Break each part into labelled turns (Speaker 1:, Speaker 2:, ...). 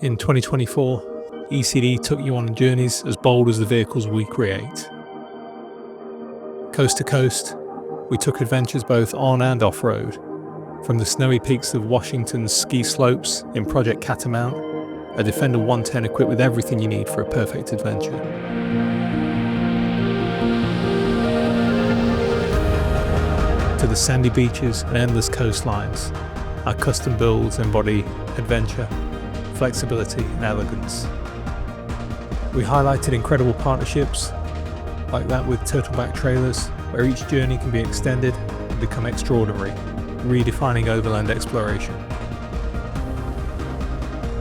Speaker 1: In 2024, E.C.D took you on journeys as bold as the vehicles we create. Coast to coast, we took adventures both on and off-road, from the snowy peaks of Washington's ski slopes in Project Catamount, a Defender 110 equipped with everything you need for a perfect adventure. To the sandy beaches and endless coastlines, our custom builds embody adventure, flexibility and elegance. We highlighted incredible partnerships like that with Turtleback Trailers, where each journey can be extended and become extraordinary, redefining overland exploration.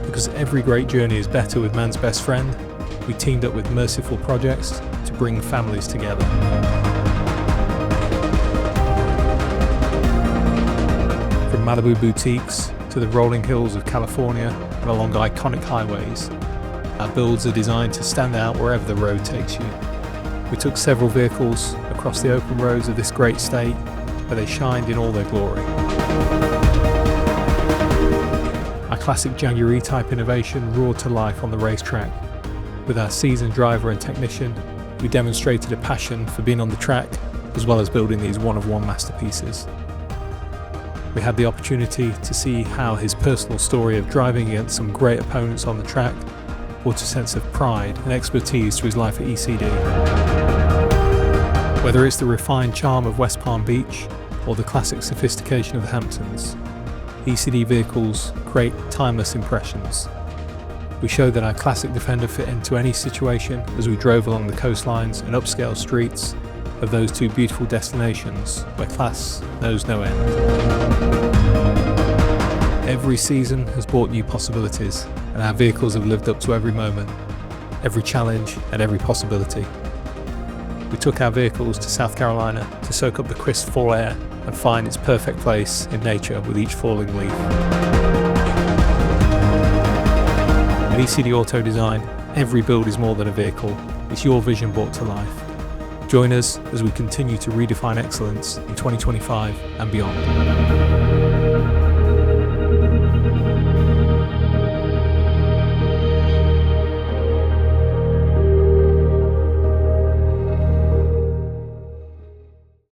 Speaker 1: Because every great journey is better with man's best friend, we teamed up with Merciful Projects to bring families together. From Malibu boutiques to the rolling hills of California and along iconic highways, our builds are designed to stand out wherever the road takes you. We took several vehicles across the open roads of this great state where they shined in all their glory. Our classic Jaguar E-Type innovation roared to life on the racetrack. With our seasoned driver and technician, we demonstrated a passion for being on the track as well as building these one-of-one masterpieces. We had the opportunity to see how his personal story of driving against some great opponents on the track brought a sense of pride and expertise to his life at E.C.D. Whether it's the refined charm of West Palm Beach or the classic sophistication of the Hamptons, E.C.D vehicles create timeless impressions. We showed that our classic Defender fit into any situation as we drove along the coastlines and upscale streets of those two beautiful destinations where class knows no end. Every season has brought new possibilities, and our vehicles have lived up to every moment, every challenge and every possibility. We took our vehicles to South Carolina to soak up the crisp fall air and find its perfect place in nature with each falling leaf. At E.C.D Auto Design, every build is more than a vehicle, it's your vision brought to life. Join us as we continue to redefine excellence in 2025 and beyond.